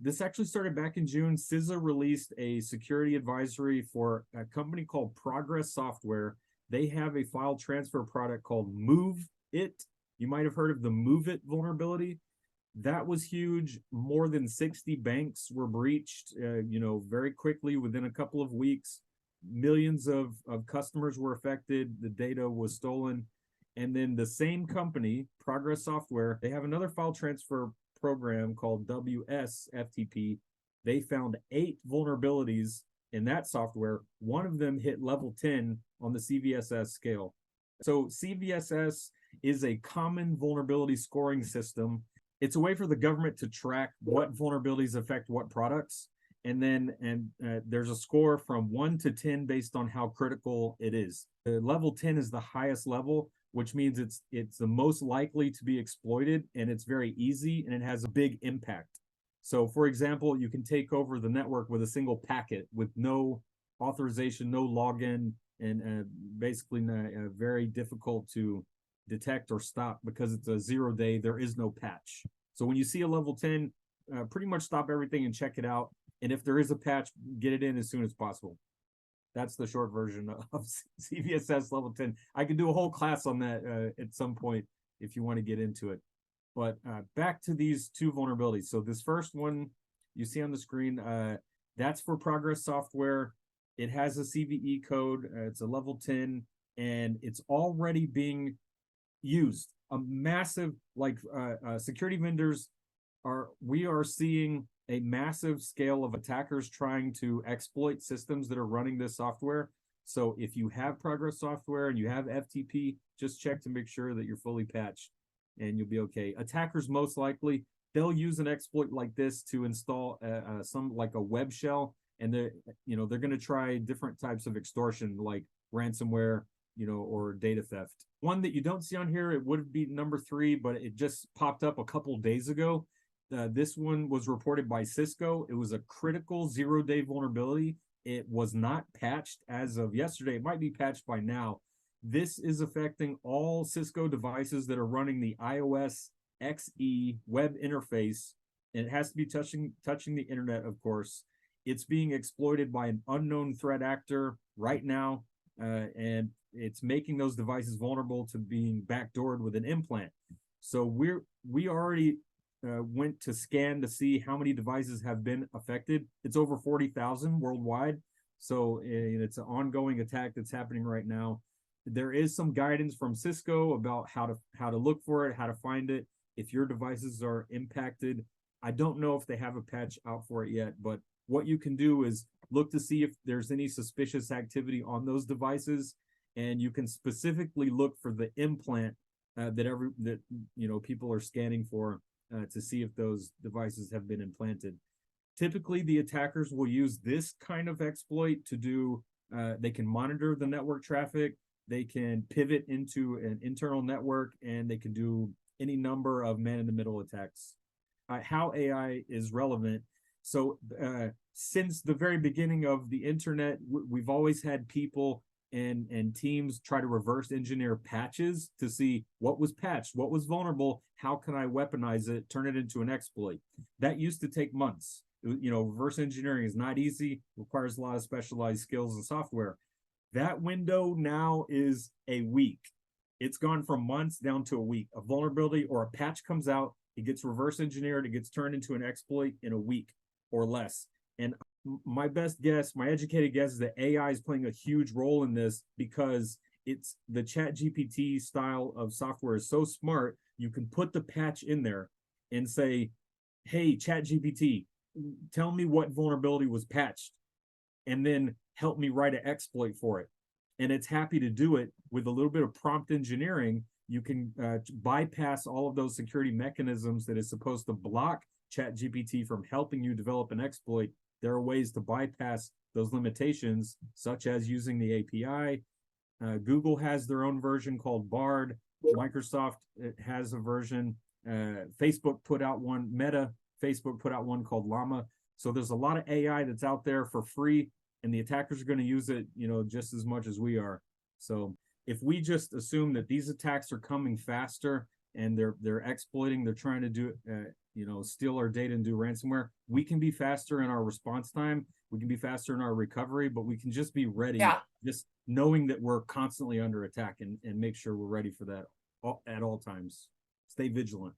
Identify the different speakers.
Speaker 1: This actually started back in June. CISA released a security advisory for a company called Progress Software. They have a file transfer product called Move It. You might have heard of the Move It vulnerability. That was huge. More than 60 banks were breached, very quickly within a couple of weeks. Millions of customers were affected. The data was stolen. And then the same company, Progress Software, they have another file transfer program called WSFTP. They found 8 vulnerabilities in that software. One of them hit level 10 on the CVSS scale. So CVSS is a common vulnerability scoring system. It's a way for the government to track what vulnerabilities affect what products. And then there's a score from 1 to 10 based on how critical it is. Level 10 is the highest level, which means it's the most likely to be exploited, and it's very easy, and it has a big impact. So, for example, you can take over the network with a single packet with no authorization, no login, and basically very difficult to detect or stop because it's a 0-day. There is no patch. So when you see a level 10, pretty much stop everything and check it out. And if there is a patch, get it in as soon as possible. That's the short version of CVSS level 10. I could do a whole class on that at some point if you want to get into it. But back to these 2 vulnerabilities. So this first one you see on the screen, that's for Progress Software. It has a CVE code. It's a level 10, and it's already being used. A massive, security vendors we are seeing a massive scale of attackers trying to exploit systems that are running this software. So if you have Progress Software and you have FTP, just check to make sure that you're fully patched and you'll be okay. Attackers, most likely, they'll use an exploit like this to install a web shell, and they're going to try different types of extortion like ransomware, or data theft. One that you don't see on here, it would be number 3, but it just popped up a couple days ago. This one was reported by Cisco. It was a critical 0-day vulnerability. It was not patched as of yesterday. It might be patched by now. This is affecting all Cisco devices that are running the iOS XE web interface, and it has to be touching the internet, of course. It's being exploited by an unknown threat actor right now, and it's making those devices vulnerable to being backdoored with an implant. So we already went to scan to see how many devices have been affected. It's over 40,000 worldwide. So it's an ongoing attack that's happening right now. There is some guidance from Cisco about how to look for it, how to find it. If your devices are impacted, I don't know if they have a patch out for it yet, but what you can do is look to see if there's any suspicious activity on those devices, and you can specifically look for the implant that people are scanning for to see if those devices have been implanted. Typically, the attackers will use this kind of exploit to do. They can monitor the network traffic. They can pivot into an internal network, and they can do any number of man-in-the-middle attacks. How AI is relevant. So since the very beginning of the internet, we've always had people and teams try to reverse engineer patches to see what was patched, what was vulnerable, how can I weaponize it, turn it into an exploit. That used to take months. Reverse engineering is not easy, requires a lot of specialized skills and software. That window now is a week. It's gone from months down to a week. A vulnerability or a patch comes out, it gets reverse engineered, it gets turned into an exploit in a week or less. And my best guess, my educated guess, is that AI is playing a huge role in this because it's the ChatGPT style of software is so smart. You can put the patch in there and say, hey, ChatGPT, tell me what vulnerability was patched, and then help me write an exploit for it. And it's happy to do it with a little bit of prompt engineering. You can bypass all of those security mechanisms that is supposed to block ChatGPT from helping you develop an exploit. There are ways to bypass those limitations, such as using the API. Google has their own version called Bard. Microsoft has a version. Facebook put out one. Facebook put out one called Llama. So there's a lot of AI that's out there for free, and the attackers are going to use it, just as much as we are. So if we just assume that these attacks are coming faster and they're exploiting, they're trying to do steal our data and do ransomware. We can be faster in our response time. We can be faster in our recovery, but we can just be ready, just knowing that we're constantly under attack, and make sure we're ready for that at all times. Stay vigilant.